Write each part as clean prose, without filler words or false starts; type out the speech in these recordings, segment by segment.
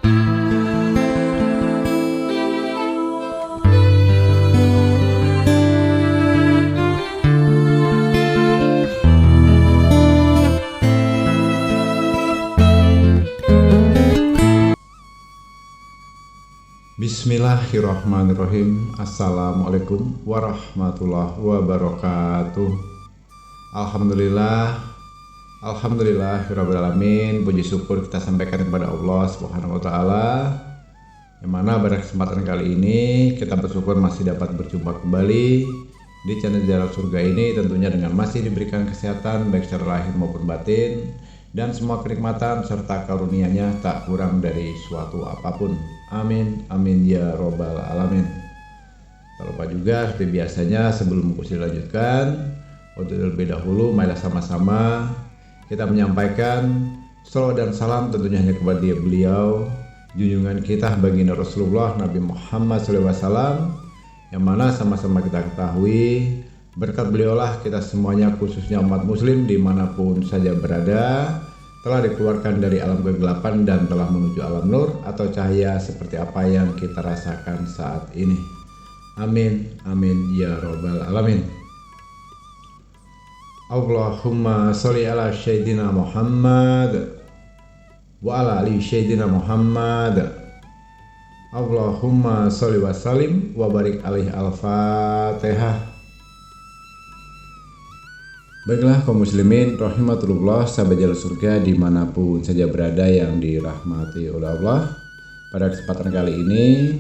Bismillahirrahmanirrahim. Assalamualaikum warahmatullahi wabarakatuh. Alhamdulillahirrabbilalamin. Puji syukur kita sampaikan kepada Allah Subhanahu wa ta'ala, yang mana pada kesempatan kali ini kita bersyukur masih dapat berjumpa kembali di channel Jalan Surga ini, tentunya dengan masih diberikan kesehatan baik secara lahir maupun batin, dan semua kenikmatan serta karunia-Nya tak kurang dari suatu apapun. Amin, amin ya robbal alamin. Tak lupa juga seperti biasanya, sebelum kursi dilanjutkan, untuk terlebih dahulu marilah sama-sama kita menyampaikan salawat dan salam tentunya hanya kepada beliau, junjungan kita baginda Rasulullah Nabi Muhammad SAW, yang mana sama-sama kita ketahui berkat beliaulah kita semuanya, khususnya umat muslim dimanapun saja berada, telah dikeluarkan dari alam kegelapan dan telah menuju alam nur atau cahaya seperti apa yang kita rasakan saat ini. Amin, amin ya robbal alamin. Allahumma sholli ala sayyidina Muhammad wa ala ali sayyidina Muhammad. Allahumma sholli wa sallim wa barik alaihi. Al-Fatihah. Baiklah kaum muslimin rahimatullah, sahabat Jalan Surga dimanapun saja berada yang dirahmati oleh Allah. Pada kesempatan kali ini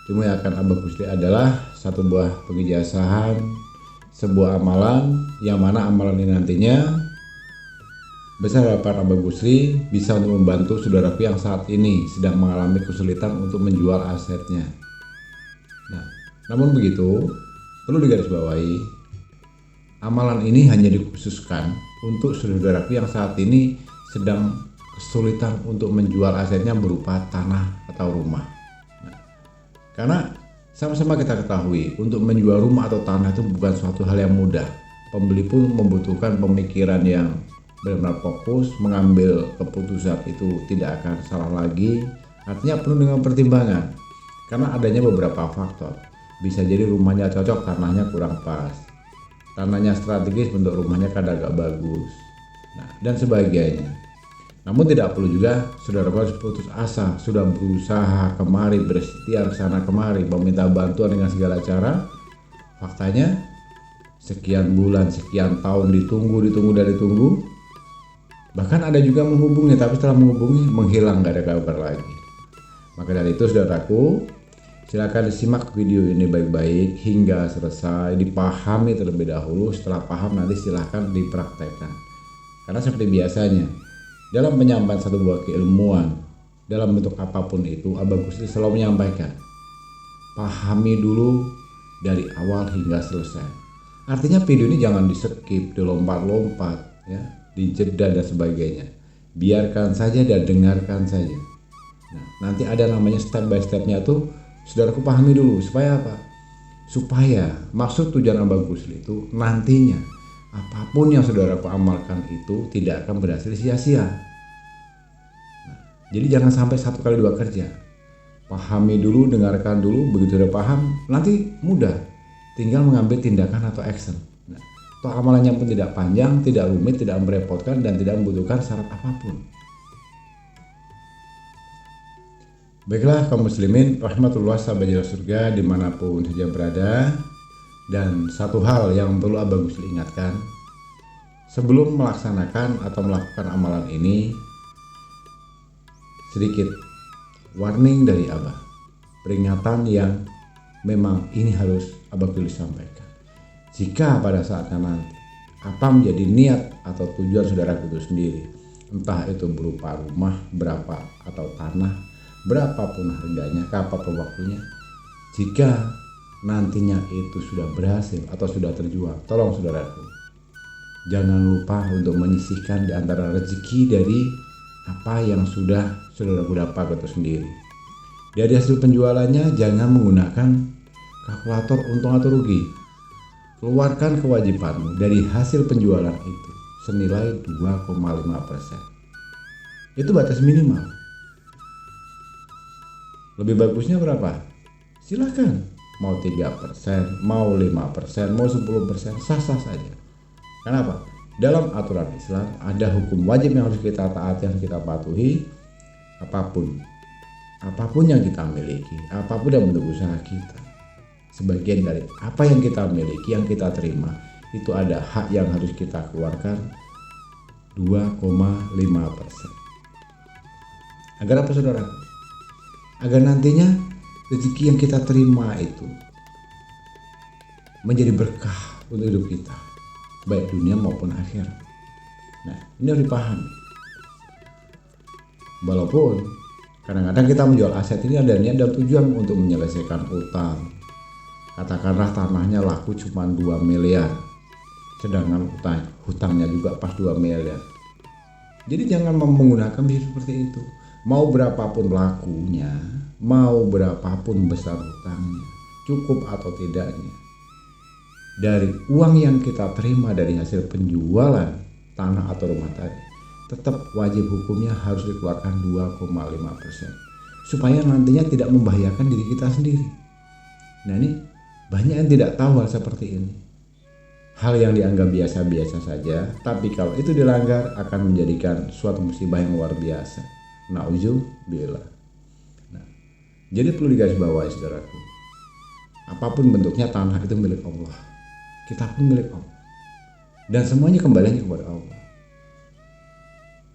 ilmu yang akan Abah Gusli adalah satu buah pengijazahan, sebuah amalan yang mana amalan ini nantinya besar harapan Abah Gusli bisa untuk membantu saudaraku yang saat ini sedang mengalami kesulitan untuk menjual asetnya. Nah, namun begitu perlu digarisbawahi, amalan ini hanya dikhususkan untuk saudaraku yang saat ini sedang kesulitan untuk menjual asetnya berupa tanah atau rumah. Nah, karena sama-sama kita ketahui, untuk menjual rumah atau tanah itu bukan suatu hal yang mudah. Pembeli pun membutuhkan pemikiran yang benar-benar fokus, mengambil keputusan itu tidak akan salah lagi. Artinya penuh dengan pertimbangan, karena adanya beberapa faktor. Bisa jadi rumahnya cocok, tanahnya kurang pas. Tanahnya strategis, bentuk rumahnya kadang agak bagus, nah, dan sebagainya. Namun tidak perlu juga saudara harus putus asa, sudah berusaha kemari, berikhtiar sana kemari, meminta bantuan dengan segala cara. Faktanya sekian bulan, sekian tahun ditunggu, bahkan ada juga menghubungi, tapi setelah menghubungi menghilang, gak ada kabar lagi. Maka dari itu saudaraku, silakan disimak video ini baik-baik hingga selesai, dipahami terlebih dahulu. Setelah paham nanti silahkan dipraktekkan. Karena seperti biasanya dalam penyampaian satu buah keilmuan dalam bentuk apapun itu, Abah Gusli selalu menyampaikan, pahami dulu dari awal hingga selesai. Artinya video ini jangan di skip, dilompat-lompat, ya, dijeda dan sebagainya. Biarkan saja dan dengarkan saja. Nah, nanti ada namanya step by stepnya tuh. Saudaraku pahami dulu, supaya apa? Supaya maksud tujuan Abah Gusli itu nantinya apapun yang saudaraku amalkan itu tidak akan berhasil sia-sia. Nah, jadi jangan sampai satu kali dua kerja. Pahami dulu, dengarkan dulu, begitu udah paham nanti mudah, tinggal mengambil tindakan atau action. Nah, toh amalannya pun tidak panjang, tidak rumit, tidak merepotkan, dan tidak membutuhkan syarat apapun. Baiklah kaum muslimin rahmatullah, sahabat Jalan Surga dimanapun saja berada. Dan satu hal yang perlu Abah Gusli ingatkan, sebelum melaksanakan atau melakukan amalan ini, sedikit warning dari Abah, peringatan yang memang ini harus Abah Gusli sampaikan. Jika pada saatnya nanti apa menjadi niat atau tujuan saudaraku itu sendiri, entah itu berupa rumah berapa atau tanah berapapun harganya, kapanpun waktunya, jika nantinya itu sudah berhasil atau sudah terjual, tolong saudaraku jangan lupa untuk menyisihkan di antara rezeki dari apa yang sudah saudaraku dapat itu sendiri. Dari hasil penjualannya jangan menggunakan kalkulator untung atau rugi. Keluarkan kewajibanmu dari hasil penjualan itu senilai 2,5%. Itu batas minimal. Lebih bagusnya berapa? Silakan. Mau 3%, mau 5%, mau 10%, sah-sah saja. Kenapa? Dalam aturan Islam ada hukum wajib yang harus kita taati, yang kita patuhi. Apapun yang kita miliki, apapun yang bentuk usaha kita, sebagian dari apa yang kita miliki, yang kita terima, itu ada hak yang harus kita keluarkan 2,5%. Agar apa, saudara? Agar nantinya rezeki yang kita terima itu menjadi berkah untuk hidup kita, baik dunia maupun akhirat. Nah, ini harus dipahami. Walaupun kadang-kadang kita menjual aset ini ada niat dan tujuan untuk menyelesaikan utang. Katakanlah tanahnya laku cuma 2 miliar, sedangkan hutangnya juga pas 2 miliar. Jadi jangan menggunakan bisnis seperti itu. Mau berapapun lakunya, mau berapapun besar hutangnya, cukup atau tidaknya, dari uang yang kita terima dari hasil penjualan tanah atau rumah tadi, tetap wajib hukumnya harus dikeluarkan 2,5%, supaya nantinya tidak membahayakan diri kita sendiri. Nah, ini banyak yang tidak tahu hal seperti ini. Hal yang dianggap biasa-biasa saja, tapi kalau itu dilanggar akan menjadikan suatu musibah yang luar biasa. Nauzubillah. Nah, jadi perlu digarisbawahi, saudaraku. Apapun bentuknya, tanah itu milik Allah. Kita pun milik Allah. Dan semuanya kembalinya kepada Allah.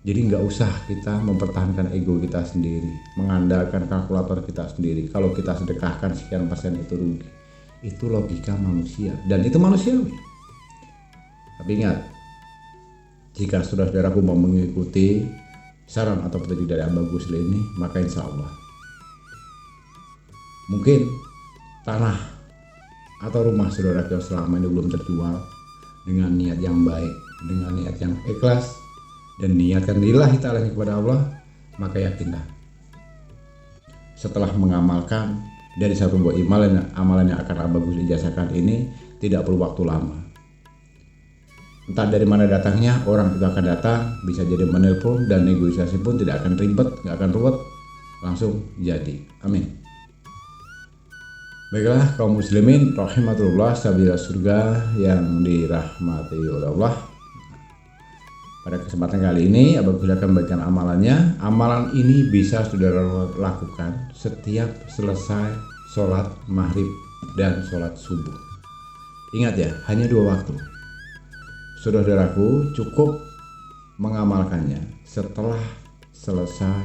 Jadi nggak usah kita mempertahankan ego kita sendiri, mengandalkan kalkulator kita sendiri. Kalau kita sedekahkan sekian persen itu rugi. Itu logika manusia dan itu manusiawi. Tapi ingat, jika saudara-saudaraku mau mengikuti saran atau petunjuk dari Abah Gusli ini, maka insya Allah mungkin tanah atau rumah saudara yang selama ini belum terjual, dengan niat yang baik, dengan niat yang ikhlas, dan niatkan lillahi ta'ala kepada Allah, maka yakinlah setelah mengamalkan dari satu buah amalan yang akan Abah Gusli ijazahkan ini, tidak perlu waktu lama. Entah dari mana datangnya, orang itu akan datang, bisa jadi menelpon, dan negosiasi pun tidak akan ribet, nggak akan ruwet, langsung jadi. Amin. Baiklah kaum muslimin rahimatullah, sabila surga yang dirahmati oleh Allah. Pada kesempatan kali ini Abah Gusli akan membagikan amalannya. Amalan ini bisa saudara lakukan setiap selesai sholat maghrib dan sholat subuh. Ingat ya, hanya 2 waktu. Saudaraku cukup mengamalkannya setelah selesai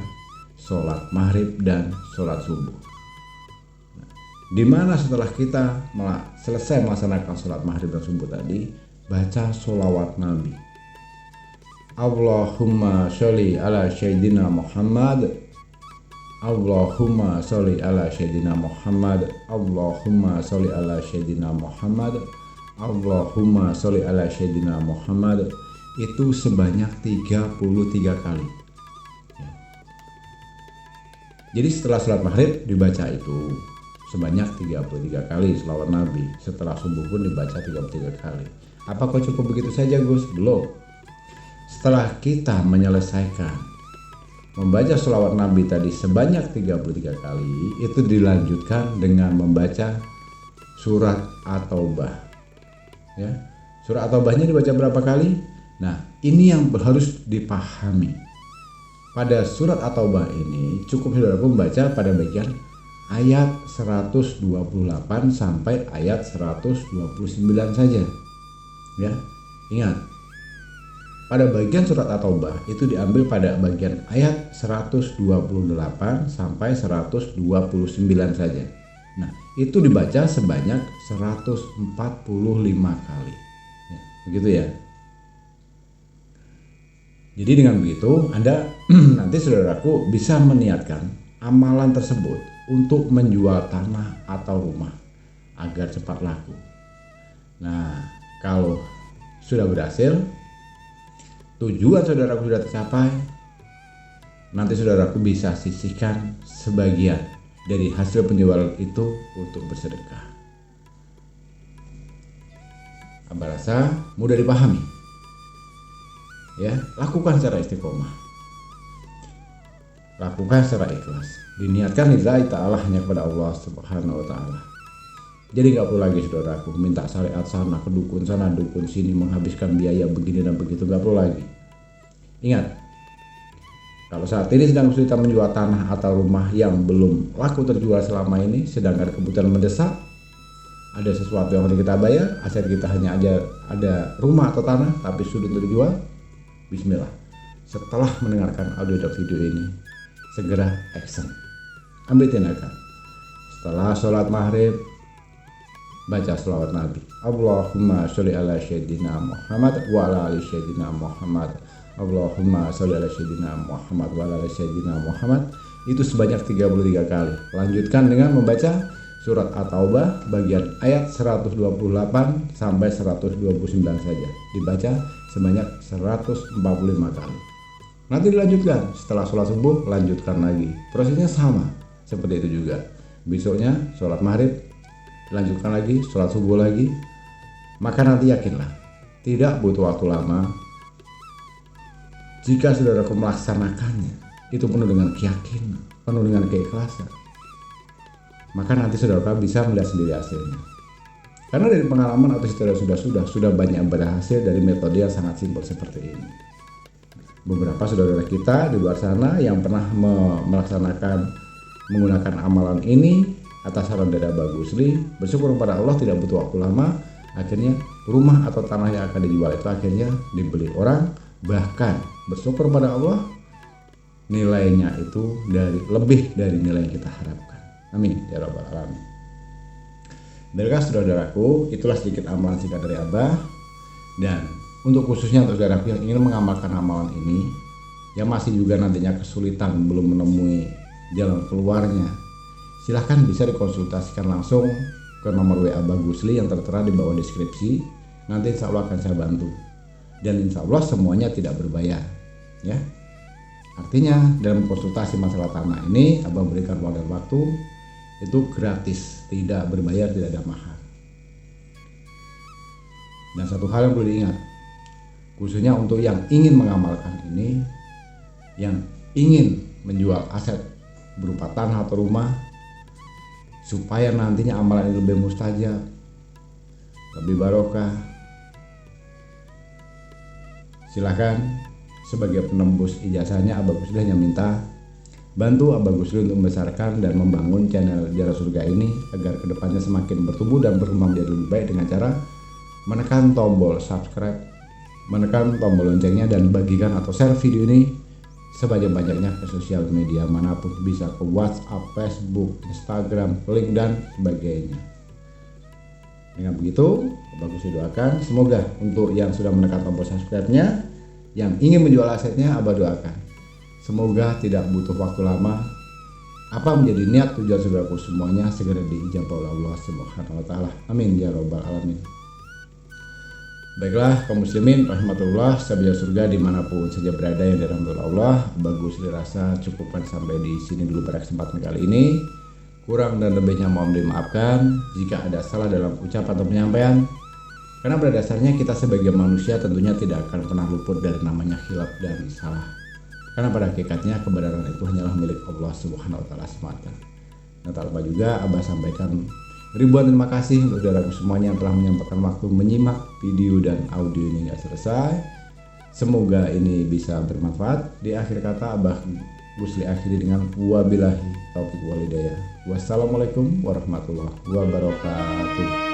sholat maghrib dan sholat subuh. Di mana setelah kita selesai melaksanakan sholat maghrib dan subuh tadi, baca sholawat Nabi. Allahumma sholli ala Sayyidina Muhammad. Allahumma sholli ala Sayyidina Muhammad. Allahumma sholli ala Sayyidina Muhammad. Allahumma sholli ala Sayyidina Muhammad. Itu sebanyak 33 kali. Jadi setelah sholat maghrib dibaca itu sebanyak 33 kali sholawat Nabi. Setelah subuh pun dibaca 33 kali. Apakah cukup begitu saja, Gus? Belum. Setelah kita menyelesaikan membaca sholawat Nabi tadi sebanyak 33 kali, itu dilanjutkan dengan membaca surat At-Taubah. Ya, surat At-Taubahnya dibaca berapa kali? Nah, ini yang harus dipahami. Pada surat At-Taubah ini cukup saudaraku membaca pada bagian ayat 128 sampai ayat 129 saja. Ya, ingat. Pada bagian surat At-Taubah itu diambil pada bagian ayat 128 sampai 129 saja. Nah, itu dibaca sebanyak 145 kali. Ya, begitu ya. Jadi dengan begitu Anda nanti saudaraku bisa meniatkan amalan tersebut untuk menjual tanah atau rumah agar cepat laku. Nah, kalau sudah berhasil, tujuan saudaraku sudah tercapai, nanti saudaraku bisa sisihkan sebagian dari hasil penjualan itu untuk bersedekah. Abah rasa mudah dipahami. Ya, lakukan secara istiqomah. lakukan secara ikhlas, diniatkan lillahi ta'ala, hanya kepada Allah Subhanahu wa ta'ala. Jadi nggak perlu lagi saudaraku minta syariat sana ke dukun sana dukun sini, menghabiskan biaya begini dan begitu, nggak perlu lagi. Ingat, kalau saat ini sedang kesulitan menjual tanah atau rumah yang belum laku terjual selama ini, sedangkan kebutuhan mendesak, ada sesuatu yang harus kita bayar, aset kita hanya ada rumah atau tanah tapi sulit untuk dijual, bismillah. Setelah mendengarkan audio dan video ini, segera action, ambil tindakan. Setelah sholat maghrib, baca sholawat Nabi, Allahumma sholli ala sayyidina Muhammad wa ala ali sayyidina Muhammad, Allahumma sholli ala sayyidina Muhammad wa ala ali sayyidina Muhammad. Itu sebanyak 33 kali. Lanjutkan dengan membaca surat At-Taubah bagian ayat 128 sampai 129 saja. Dibaca sebanyak 145 kali. Nanti dilanjutkan setelah sholat subuh, lanjutkan lagi. Prosesnya sama seperti itu juga. Besoknya sholat maghrib, lanjutkan lagi, sholat subuh lagi. Maka nanti yakinlah, tidak butuh waktu lama. Jika saudaraku melaksanakannya, itu penuh dengan keyakinan, penuh dengan keikhlasan, maka nanti saudara bisa melihat sendiri hasilnya. Karena dari pengalaman atau saudara sudah banyak berhasil dari metode yang sangat simpel seperti ini. Beberapa saudara kita di luar sana yang pernah menggunakan amalan ini atas saran dari Abah Gusli, bersyukur kepada Allah tidak butuh waktu lama, akhirnya rumah atau tanah yang akan dijual itu akhirnya dibeli orang, bahkan bersyukur kepada Allah nilainya itu lebih dari nilai yang kita harapkan. Amin ya rabbal alamin. Baiklah saudaraku, itulah sedikit amalan singkat dari Abah. Dan untuk khususnya untuk saudaraku yang ingin mengamalkan amalan ini, yang masih juga nantinya kesulitan belum menemui jalan keluarnya, silahkan bisa dikonsultasikan langsung ke nomor WA Abah Gusli yang tertera di bawah deskripsi. Nanti insya Allah akan saya bantu, dan insya Allah semuanya tidak berbayar ya. Artinya dalam konsultasi masalah tanah ini Abah berikan ruang dan waktu itu gratis, tidak berbayar, tidak ada mahar. Dan satu hal yang perlu diingat, khususnya untuk yang ingin mengamalkan ini, yang ingin menjual aset berupa tanah atau rumah, supaya nantinya amalan ini lebih mustajab, lebih barokah, silahkan sebagai penembus ijazahnya Abah Gusli hanya minta bantu Abah Gusli untuk membesarkan dan membangun channel Jara Surga ini agar kedepannya semakin bertumbuh dan berkembang menjadi lebih baik dengan cara menekan tombol subscribe, menekan tombol loncengnya, dan bagikan atau share video ini sebanyak-banyaknya ke sosial media manapun, bisa ke WhatsApp, Facebook, Instagram, link dan sebagainya. Dengan begitu, Abah Gusli doakan semoga untuk yang sudah menekan tombol subscribe-nya, yang ingin menjual asetnya, Abah doakan semoga tidak butuh waktu lama. Apa menjadi niat tujuan saudaraku semuanya segera diijabah oleh Allah Subhanahu wa taala. Amin ya rabbal alamin. Baiklah kaum muslimin rahimatullah, sahabat surga dimanapun saja berada yang dirahmati Allah, Abah Gusli rasa cukupkan sampai di sini dulu pada kesempatan kali ini. Kurang dan lebihnya mohon dimaafkan jika ada salah dalam ucapan atau penyampaian. Karena pada dasarnya kita sebagai manusia tentunya tidak akan pernah luput dari namanya khilaf dan salah. Karena pada hakikatnya kebenaran itu hanyalah milik Allah Subhanahu wa taala semata. Nah, tak lupa juga Abah sampaikan ribuan terima kasih untuk saudaraku semuanya yang telah menyempatkan waktu menyimak video dan audio ini hingga selesai. Semoga ini bisa bermanfaat. Di akhir kata Abah Gusli akhiri dengan wabillahi taufiq wal hidayah. Wassalamualaikum warahmatullahi wabarakatuh.